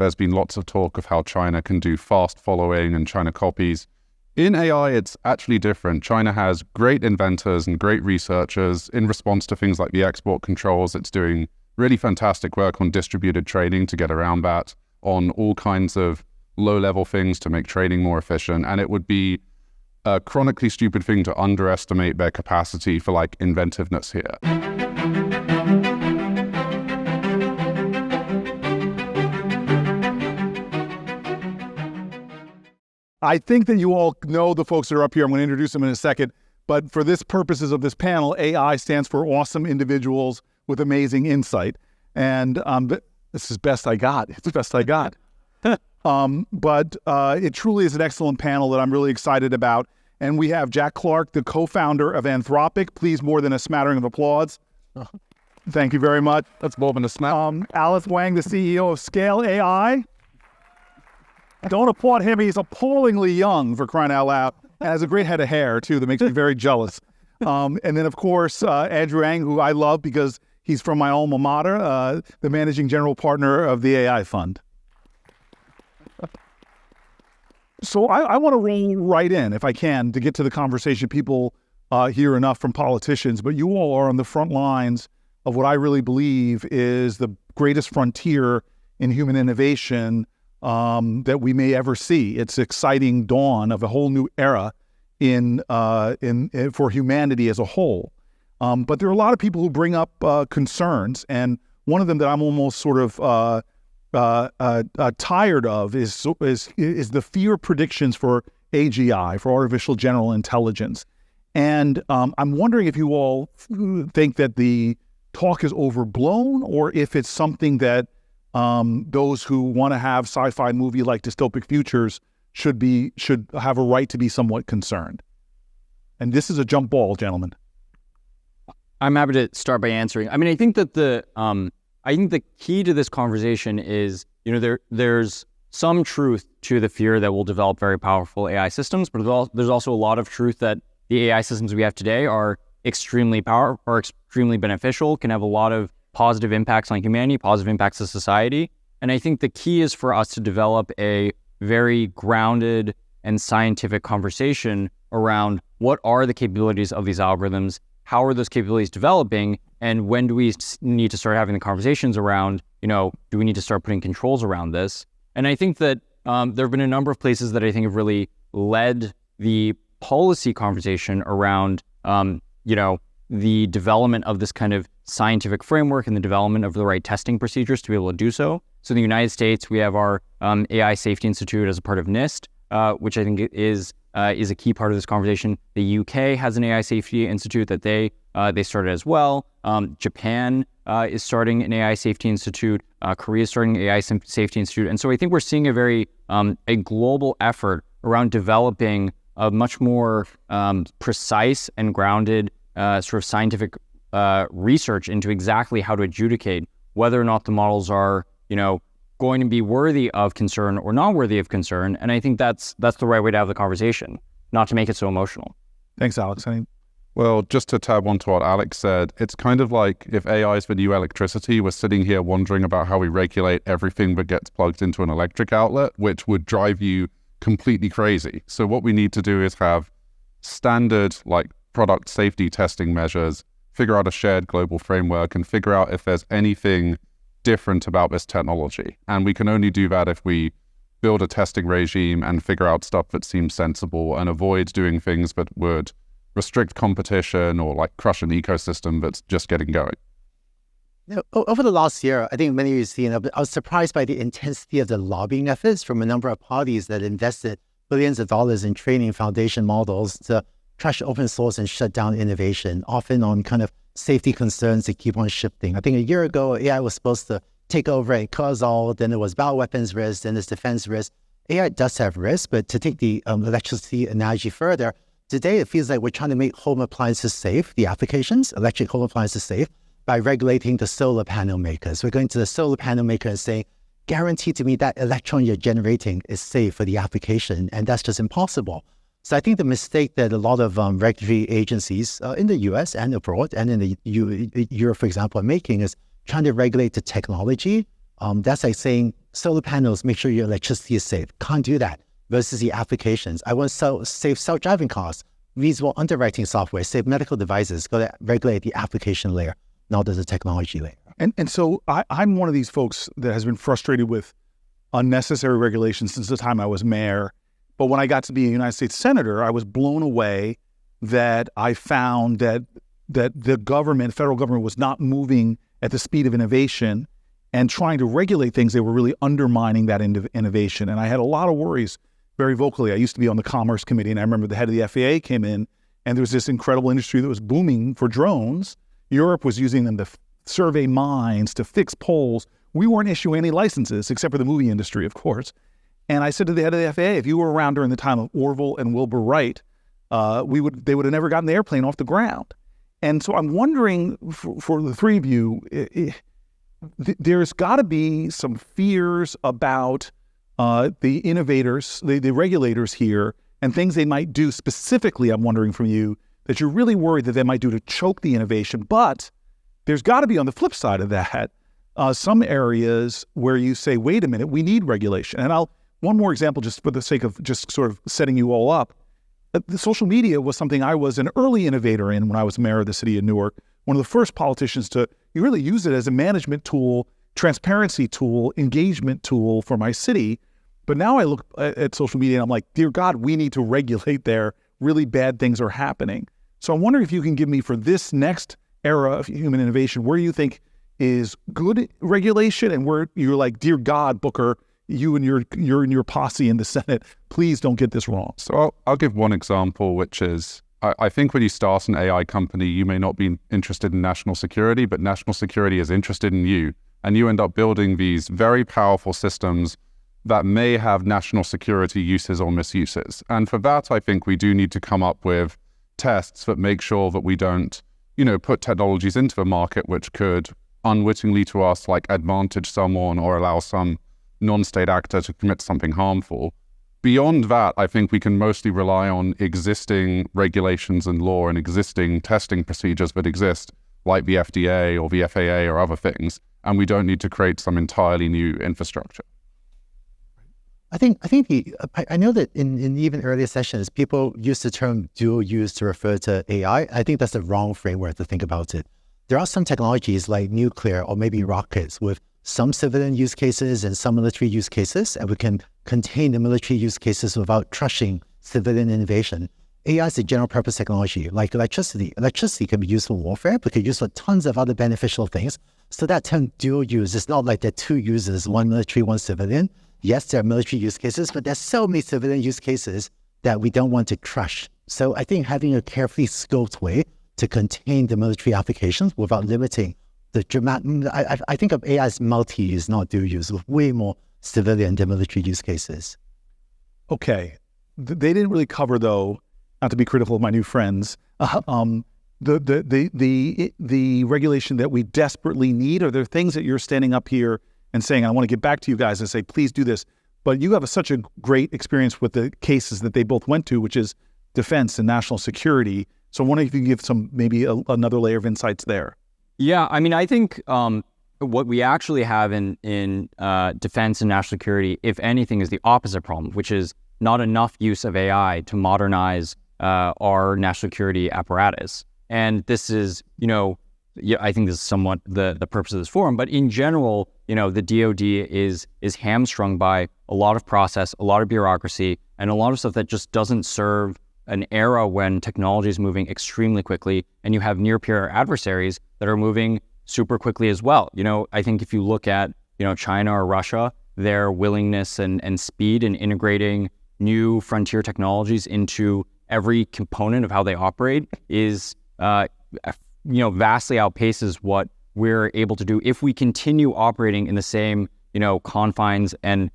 There's been lots of talk of how China can do fast following and China copies. In AI, it's actually different. China has great inventors and great researchers. In response to things like the export controls, it's doing really fantastic work on distributed training to get around that, on all kinds of low-level things to make training more efficient. And it would be a chronically stupid thing to underestimate their capacity for like inventiveness here. I think that you all know the folks that are up here. I'm going to introduce them in a second. But for this purposes of this panel, AI stands for awesome individuals with amazing insight. And this is best I got. It's the best I got. But it truly is an excellent panel that I'm really excited about. And we have Jack Clark, the co-founder of Anthropic. Please, more than a smattering of applause. Thank you very much. That's more than a smack. Alice Wang, the CEO of Scale AI. Don't applaud him. He's appallingly young, for crying out loud. And has a great head of hair, too, that makes me very jealous. And then, of course, Andrew Wang, who I love because he's from my alma mater, the managing general partner of the AI Fund. So I want to roll right in, if I can, to get to the conversation. People hear enough from politicians, but you all are on the front lines of what I really believe is the greatest frontier in human innovation that we may ever see. It's exciting dawn of a whole new era for humanity as a whole. But there are a lot of people who bring up concerns, and one of them that I'm almost sort of tired of is the fear predictions for AGI, for artificial general intelligence. And I'm wondering if you all think that the talk is overblown, or if it's something that those who want to have sci-fi movie-like dystopic futures should have a right to be somewhat concerned. And this is a jump ball, gentlemen. I'm happy to start by answering. I mean, I think that the key to this conversation is, there's some truth to the fear that we'll develop very powerful AI systems, but there's also a lot of truth that the AI systems we have today are extremely beneficial, can have a lot of positive impacts on humanity, positive impacts on society. And I think the key is for us to develop a very grounded and scientific conversation around what are the capabilities of these algorithms, how are those capabilities developing, and when do we need to start having the conversations around, do we need to start putting controls around this? And I think that there have been a number of places that I think have really led the policy conversation around, the development of this kind of scientific framework and the development of the right testing procedures to be able to do so. So in the United States, we have our AI Safety Institute as a part of NIST, which I think is a key part of this conversation. The UK has an AI Safety Institute that they started as well. Japan is starting an AI Safety Institute. Korea is starting an AI Safety Institute. And so I think we're seeing a very a global effort around developing a much more precise and grounded sort of scientific research into exactly how to adjudicate whether or not the models are, going to be worthy of concern or not worthy of concern. And I think that's the right way to have the conversation, not to make it so emotional. Thanks, Alex. Well, just to tab on to what Alex said, it's kind of like if AI is the new electricity, we're sitting here wondering about how we regulate everything that gets plugged into an electric outlet, which would drive you completely crazy. So what we need to do is have standard product safety testing measures, figure out a shared global framework, and figure out if there's anything different about this technology. And we can only do that if we build a testing regime and figure out stuff that seems sensible and avoid doing things that would restrict competition or crush an ecosystem that's just getting going. Over the last year, I think many of you have seen, I was surprised by the intensity of the lobbying efforts from a number of parties that invested billions of dollars in training foundation models to trash open source and shut down innovation, often on kind of safety concerns that keep on shifting. I think a year ago, AI was supposed to take over and cause all, then there was bioweapons risk, then there's defense risk. AI does have risk, but to take the electricity analogy further, today it feels like we're trying to make home appliances safe, the applications, electric home appliances safe, by regulating the solar panel makers. We're going to the solar panel maker and saying, guarantee to me that electron you're generating is safe for the application, and that's just impossible. So I think the mistake that a lot of regulatory agencies in the US and abroad and in the Europe, for example, are making is trying to regulate the technology. That's like saying solar panels, make sure your electricity is safe. Can't do that. Versus the applications. I want to save self-driving cars, reasonable underwriting software, save medical devices, go to regulate the application layer, not the technology layer. And so I'm one of these folks that has been frustrated with unnecessary regulations since the time I was mayor. But when I got to be a United States Senator, I was blown away that I found that the government, federal government, was not moving at the speed of innovation and trying to regulate things. They were really undermining that innovation. And I had a lot of worries very vocally. I used to be on the Commerce Committee, and I remember the head of the FAA came in, and there was this incredible industry that was booming for drones. Europe was using them to survey mines, to fix poles. We weren't issuing any licenses, except for the movie industry, of course. And I said to the head of the FAA, if you were around during the time of Orville and Wilbur Wright, they would have never gotten the airplane off the ground. And so I'm wondering, for the three of you, there's got to be some fears about the innovators, the regulators here, and things they might do specifically, I'm wondering from you, that you're really worried that they might do to choke the innovation. But there's got to be, on the flip side of that, some areas where you say, wait a minute, we need regulation. And one more example, just for the sake of just sort of setting you all up. The social media was something I was an early innovator in when I was mayor of the city of Newark. One of the first politicians to really use it as a management tool, transparency tool, engagement tool for my city. But now I look at social media and I'm like, dear God, we need to regulate there. Really bad things are happening. So I'm wondering if you can give me, for this next era of human innovation, where you think is good regulation and where you're like, dear God, Booker, you and your posse in the Senate, please don't get this wrong. So I'll give one example, which is, I think when you start an AI company, you may not be interested in national security, but national security is interested in you. And you end up building these very powerful systems that may have national security uses or misuses. And for that, I think we do need to come up with tests that make sure that we don't, put technologies into the market which could unwittingly to us, like, advantage someone or allow some non-state actor to commit something harmful. Beyond that, I think we can mostly rely on existing regulations and law and existing testing procedures that exist, like the FDA or the FAA or other things, and we don't need to create some entirely new infrastructure. I know that in even earlier sessions, people use the term dual use to refer to AI. I think that's the wrong framework to think about it. There are some technologies like nuclear or maybe rockets with some civilian use cases and some military use cases, and we can contain the military use cases without crushing civilian innovation. AI is a general purpose technology like electricity. Electricity can be used for warfare, but can be used for tons of other beneficial things. So that term dual use is not like there are two users, one military, one civilian. Yes, there are military use cases, but there's so many civilian use cases that we don't want to crush. So I think having a carefully scoped way to contain the military applications without limiting the dramatic, I think of AI as multi-use, not dual use, with way more civilian than military use cases. Okay. They didn't really cover, though, not to be critical of my new friends, the regulation that we desperately need. Are there things that you're standing up here and saying, I want to get back to you guys and say, please do this? But you have such a great experience with the cases that they both went to, which is defense and national security. So I'm wondering if you can give maybe another layer of insights there. Yeah, I mean, I think what we actually have in defense and national security, if anything, is the opposite problem, which is not enough use of AI to modernize our national security apparatus. And this is, I think this is somewhat the purpose of this forum. But in general, the DoD is hamstrung by a lot of process, a lot of bureaucracy, and a lot of stuff that just doesn't serve an era when technology is moving extremely quickly, and you have near-peer adversaries that are moving super quickly as well. I think if you look at, China or Russia, their willingness and speed in integrating new frontier technologies into every component of how they operate is, vastly outpaces what we're able to do if we continue operating in the same, confines and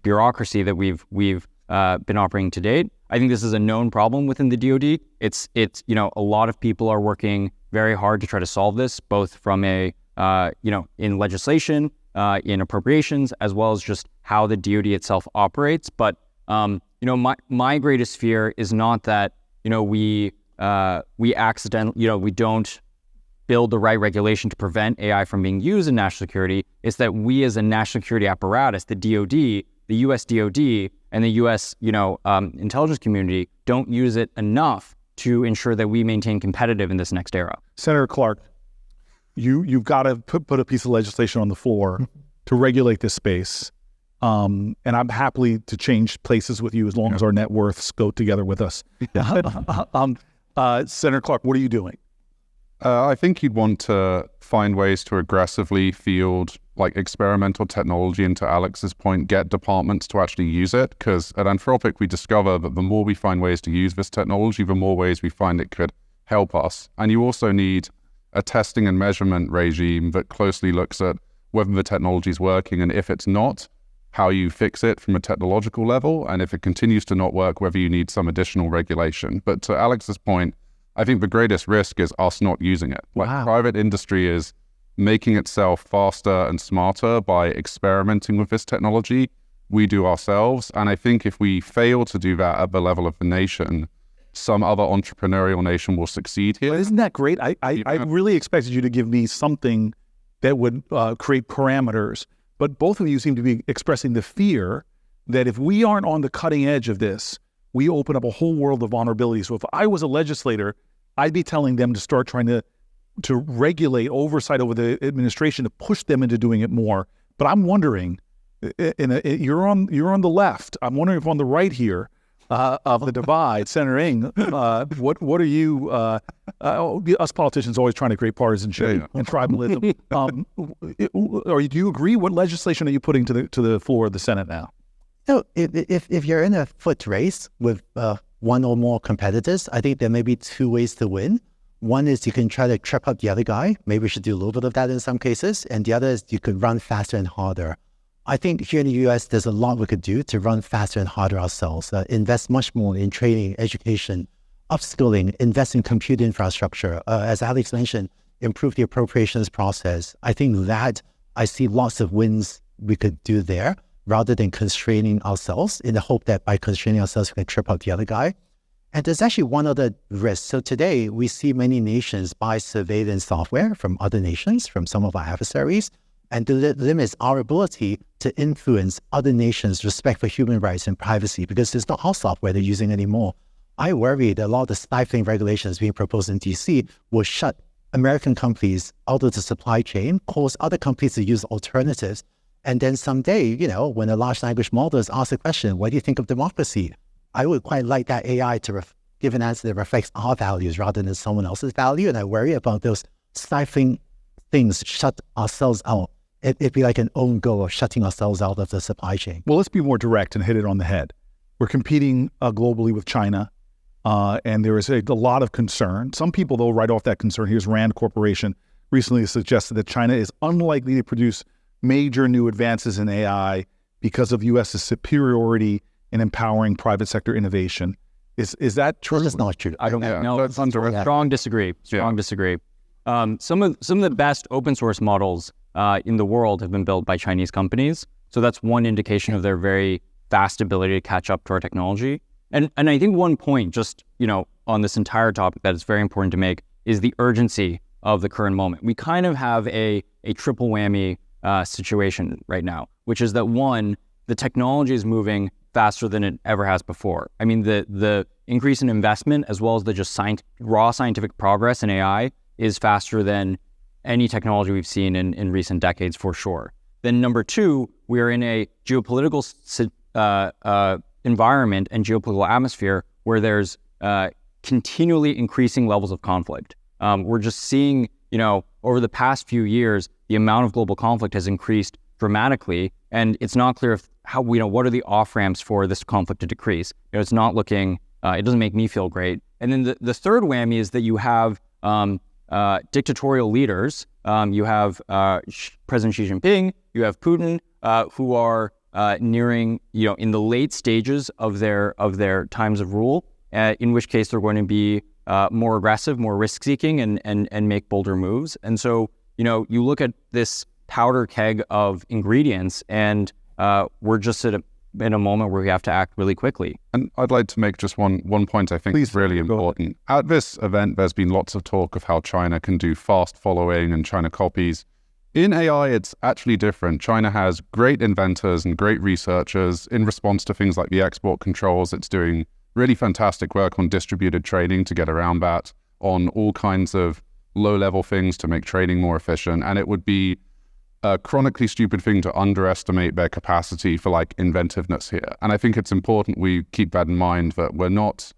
bureaucracy that we've been operating to date. I think this is a known problem within the DoD. It's a lot of people are working very hard to try to solve this, both from in legislation, in appropriations, as well as just how the DoD itself operates. But my greatest fear is not that we accidentally, we don't build the right regulation to prevent AI from being used in national security. It's that we as a national security apparatus, the DoD, the U.S. DoD, and the U.S. Intelligence community don't use it enough to ensure that we maintain competitive in this next era. Senator Clark, you've got to put a piece of legislation on the floor to regulate this space. And I'm happy to change places with you as long as our net worths go together with us. Senator Clark, what are you doing? I think you'd want to find ways to aggressively field like experimental technology, and to Alex's point, get departments to actually use it. Because at Anthropic, we discover that the more we find ways to use this technology, the more ways we find it could help us. And you also need a testing and measurement regime that closely looks at whether the technology is working, and if it's not, how you fix it from a technological level, and if it continues to not work, whether you need some additional regulation. But to Alex's point, I think the greatest risk is us not using it. Like private industry is making itself faster and smarter by experimenting with this technology. We do ourselves. And I think if we fail to do that at the level of the nation, some other entrepreneurial nation will succeed here. But isn't that great? I really expected you to give me something that would create parameters. But both of you seem to be expressing the fear that if we aren't on the cutting edge of this, we open up a whole world of vulnerability. So if I was a legislator, I'd be telling them to start trying to regulate oversight over the administration to push them into doing it more. But I'm wondering, you're on the left. I'm wondering if on the right here of the divide, Senator Ng, what are you? Us politicians always trying to create partisanship and tribalism. Do you agree? What legislation are you putting to the floor of the Senate now? No, if you're in a foot race with one or more competitors, I think there may be two ways to win. One is you can try to trip up the other guy. Maybe we should do a little bit of that in some cases. And the other is you could run faster and harder. I think here in the US, there's a lot we could do to run faster and harder ourselves, invest much more in training, education, upskilling, invest in compute infrastructure. As Alex mentioned, improve the appropriations process. I think that I see lots of wins we could do there, rather than constraining ourselves in the hope that by constraining ourselves, we can trip up the other guy. And there's actually one other risk. So today, we see many nations buy surveillance software from other nations, from some of our adversaries, and that limits our ability to influence other nations' respect for human rights and privacy, because it's not our software they're using anymore. I worry that a lot of the stifling regulations being proposed in DC will shut American companies out of the supply chain, cause other companies to use alternatives. And then someday, when a large language model is asked a question, what do you think of democracy? I would quite like that AI to give an answer that reflects our values rather than someone else's value. And I worry about those stifling things shut ourselves out. It'd be like an own goal of shutting ourselves out of the supply chain. Well, let's be more direct and hit it on the head. We're competing globally with China, and there is a lot of concern. Some people, though, write off that concern. Here's Rand Corporation recently suggested that China is unlikely to produce major new advances in AI because of U.S.'s superiority in empowering private sector innovation. Is that true? That's not true. I don't know. That's undirect. Strong disagree. Disagree. Some of the best open source models in the world have been built by Chinese companies. So that's one indication of their very fast ability to catch up to our technology. And I think one point just, on this entire topic that is very important to make is the urgency of the current moment. We kind of have a triple whammy situation right now, which is that one, the technology is moving faster than it ever has before. I mean, the increase in investment as well as the just raw scientific progress in AI is faster than any technology we've seen in recent decades for sure. Then number two, we are in a geopolitical environment and geopolitical atmosphere where there's continually increasing levels of conflict. We're just seeing, over the past few years, the amount of global conflict has increased dramatically, and it's not clear what are the off-ramps for this conflict to decrease. It's not looking, it doesn't make me feel great. And then the third whammy is that you have dictatorial leaders. You have President Xi Jinping, you have Putin, who are nearing, in the late stages of their times of rule, in which case they're going to be more aggressive, more risk-seeking, and make bolder moves. And so, you look at this powder keg of ingredients, and we're just at in a moment where we have to act really quickly. And I'd like to make just one point I think is really important. At this event, there's been lots of talk of how China can do fast following and China copies. In AI, it's actually different. China has great inventors and great researchers. In response to things like the export controls, it's doing really fantastic work on distributed training to get around that, on all kinds of low-level things to make training more efficient. And it would be a chronically stupid thing to underestimate their capacity for like inventiveness here. And I think it's important we keep that in mind, that we're not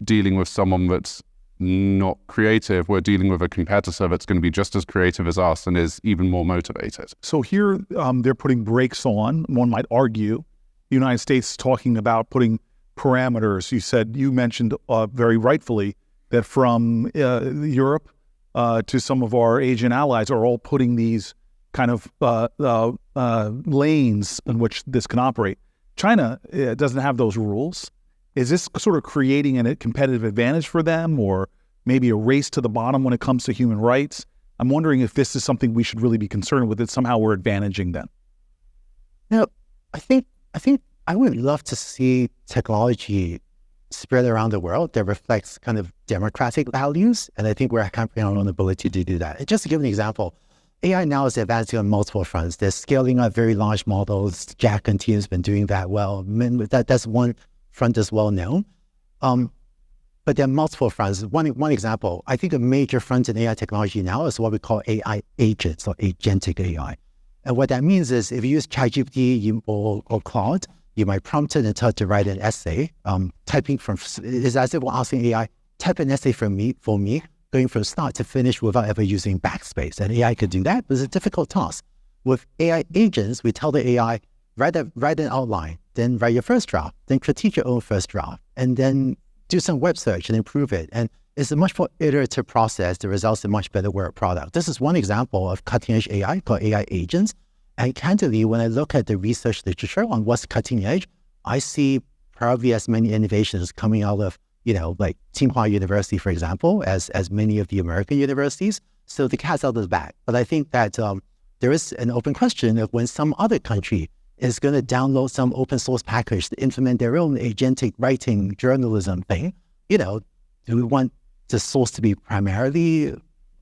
dealing with someone that's not creative. We're dealing with a competitor that's going to be just as creative as us and is even more motivated. So here they're putting brakes on. One might argue the United States is talking about putting parameters. You mentioned very rightfully that from Europe to some of our Asian allies are all putting these kind of lanes in which this can operate. China doesn't have those rules. Is this sort of creating a competitive advantage for them, or maybe a race to the bottom when it comes to human rights? I'm wondering if this is something we should really be concerned with, that somehow we're advantaging them. Now, I think I would love to see technology spread around the world that reflects kind of democratic values, and I think we're campaigning on the ability to do that. And just to give an example, AI now is advancing on multiple fronts. They're scaling up very large models. Jack and team has been doing that well. That's one front is well known. But there are multiple fronts. One example, I think a major front in AI technology now is what we call AI agents or agentic AI. And what that means is if you use ChatGPT or Claude, you might prompt it and tell it to write an essay. Typing is as if we're asking AI, type an essay for me, going from start to finish without ever using backspace. And AI could do that, but it's a difficult task. With AI agents, we tell the AI, write an outline, then write your first draft, then critique your own first draft, and then do some web search and improve it. And it's a much more iterative process that results in much better work product. This is one example of cutting-edge AI called AI agents. And candidly, when I look at the research literature on what's cutting edge, I see probably as many innovations coming out of, like Tsinghua University, for example, as many of the American universities. So the cat's out of the bag. But I think that there is an open question of when some other country is going to download some open source package to implement their own agentic writing journalism thing, do we want the source to be primarily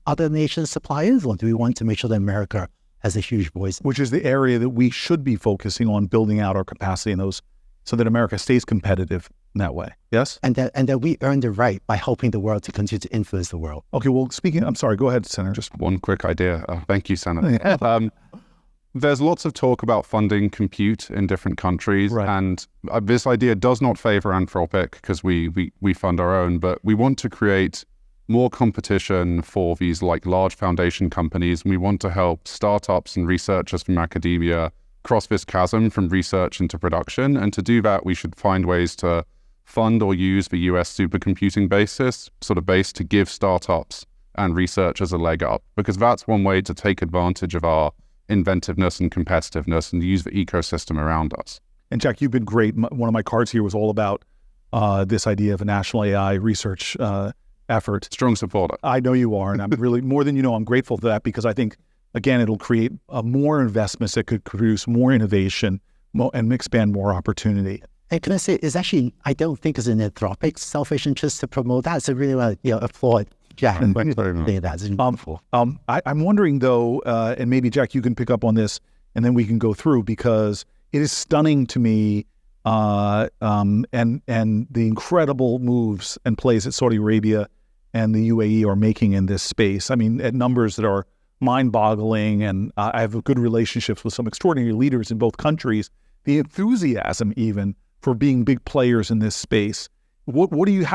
other nations' suppliers, or do we want to make sure that America has a huge voice? Which is the area that we should be focusing on, building out our capacity in those, so that America stays competitive in that way. Yes? And that we earn the right by helping the world to continue to influence the world. Okay, well, I'm sorry, go ahead, Senator. Just one quick idea. Thank you, Senator. There's lots of talk about funding compute in different countries, right. And this idea does not favor Anthropic because we fund our own, but we want to create more competition for these like large foundation companies, and we want to help startups and researchers from academia cross this chasm from research into production. And to do that, we should find ways to fund or use the US supercomputing base to give startups and researchers a leg up, because that's one way to take advantage of our inventiveness and competitiveness and use the ecosystem around us. And Jack, you've been great. One of my cards here was all about this idea of a national AI research effort. Strong supporter. I know you are, and I'm really, more than I'm grateful for that, because I think, again, it'll create more investments that could produce more innovation and expand more opportunity. And can I say, I don't think it's an Anthropic selfish interest to promote that. So really want to applaud Jack. Thanks very much. That's wonderful. I'm wondering though, and maybe Jack, you can pick up on this, and then we can go through, because it is stunning to me, and the incredible moves and plays that Saudi Arabia and the UAE are making in this space. I mean, at numbers that are mind-boggling, and I have good relationships with some extraordinary leaders in both countries. The enthusiasm, even for being big players in this space. How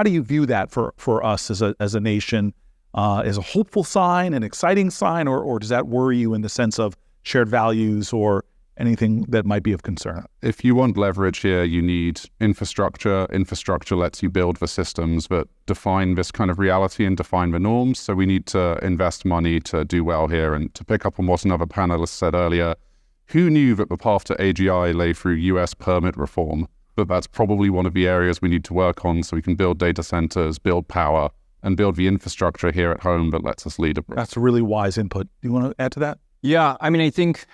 do you view that for us as a nation? As a hopeful sign, an exciting sign, or does that worry you in the sense of shared values or anything that might be of concern? If you want leverage here, you need infrastructure. Infrastructure lets you build the systems that define this kind of reality and define the norms. So we need to invest money to do well here. And to pick up on what another panelist said earlier, who knew that the path to AGI lay through US permit reform? But that's probably one of the areas we need to work on, so we can build data centers, build power, and build the infrastructure here at home that lets us lead abroad. That's a really wise input. Do you want to add to that? Yeah, I mean, I think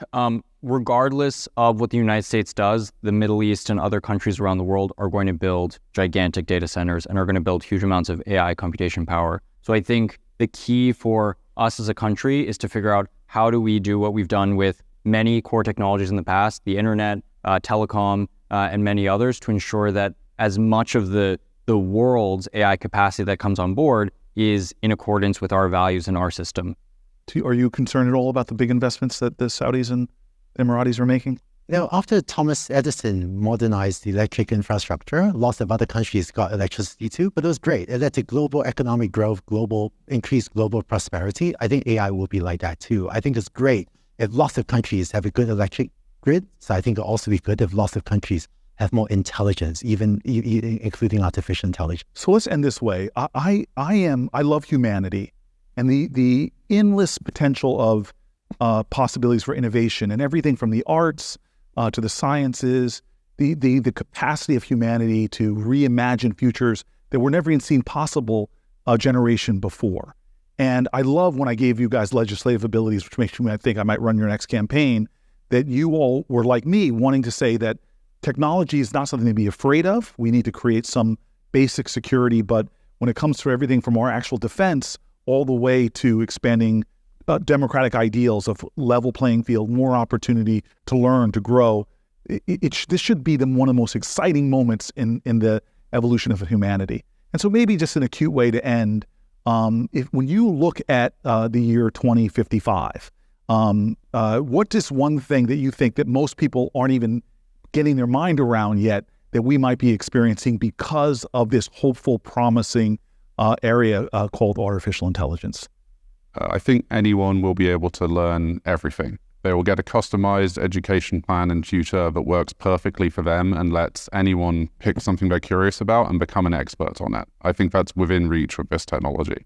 regardless of what the United States does, the Middle East and other countries around the world are going to build gigantic data centers and are going to build huge amounts of AI computation power. So I think the key for us as a country is to figure out how do we do what we've done with many core technologies in the past, the internet, telecom, and many others, to ensure that as much of the world's AI capacity that comes on board is in accordance with our values and our system. Are you concerned at all about the big investments that the Saudis and Emiratis are making? After Thomas Edison modernized the electric infrastructure, lots of other countries got electricity too, but it was great. It led to global economic growth, increased global prosperity. I think AI will be like that too. I think it's great if lots of countries have a good electric grid. So I think it'll also be good if lots of countries have more intelligence, even including artificial intelligence. So let's end this way. I love humanity and the endless potential of possibilities for innovation and everything from the arts to the sciences, the capacity of humanity to reimagine futures that were never even seen possible a generation before. And I love when I gave you guys legislative abilities, which makes me think I might run your next campaign, that you all were like me, wanting to say that technology is not something to be afraid of. We need to create some basic security, but when it comes to everything from our actual defense all the way to expanding democratic ideals of level playing field, more opportunity to learn, to grow, this should be one of the most exciting moments in the evolution of humanity. And so maybe just an acute way to end, when you look at the year 2055, what is one thing that you think that most people aren't even getting their mind around yet that we might be experiencing because of this hopeful, promising area called artificial intelligence? I think anyone will be able to learn everything. They will get a customized education plan and tutor that works perfectly for them and lets anyone pick something they're curious about and become an expert on it. I think that's within reach with this technology.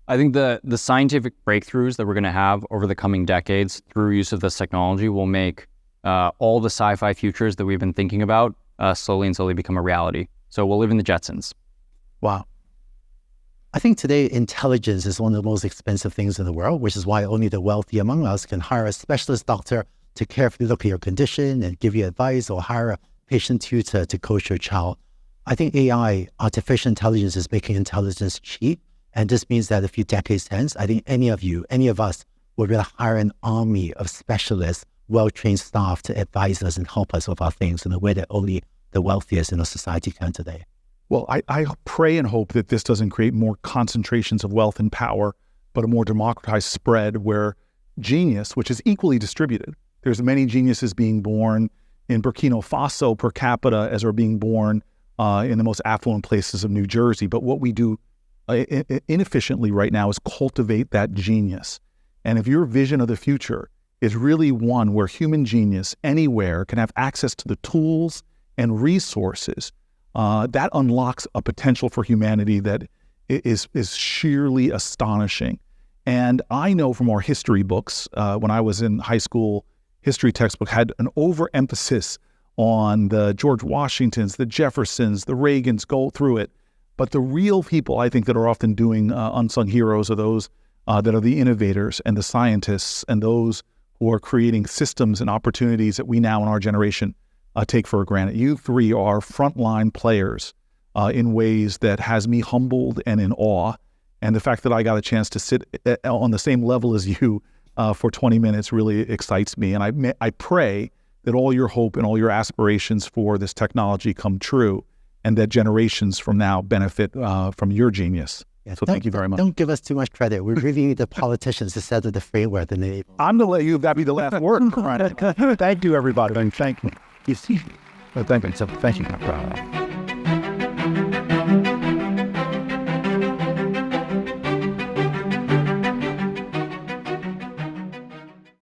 I think the scientific breakthroughs that we're going to have over the coming decades through use of this technology will make all the sci-fi futures that we've been thinking about slowly and slowly become a reality. So we'll live in the Jetsons. Wow. I think today intelligence is one of the most expensive things in the world, which is why only the wealthy among us can hire a specialist doctor to carefully look at your condition and give you advice, or hire a patient tutor to coach your child. I think AI, artificial intelligence, is making intelligence cheap. And this means that a few decades hence, I think any of us would really hire an army of specialists, well-trained staff to advise us and help us with our things in a way that only the wealthiest in our society can today. Well, I pray and hope that this doesn't create more concentrations of wealth and power, but a more democratized spread where genius, which is equally distributed, there's many geniuses being born in Burkina Faso per capita as are being born in the most affluent places of New Jersey. But what we do inefficiently right now is cultivate that genius. And if your vision of the future is really one where human genius anywhere can have access to the tools and resources, that unlocks a potential for humanity that is sheerly astonishing. And I know from our history books, when I was in high school, history textbook had an overemphasis on the George Washingtons, the Jeffersons, the Reagans, go through it. But the real people, I think, that are often doing unsung heroes are those that are the innovators and the scientists and those who are creating systems and opportunities that we now in our generation take for granted. You three are frontline players in ways that has me humbled and in awe. And the fact that I got a chance to sit on the same level as you for 20 minutes really excites me. And I pray that all your hope and all your aspirations for this technology come true, and that generations from now benefit from your genius. Yeah, so thank you very much. Don't give us too much credit. We really need the politicians to set the framework. I'm going to let you, that be the last word. Thank you, everybody. Thank you. You see, thank you.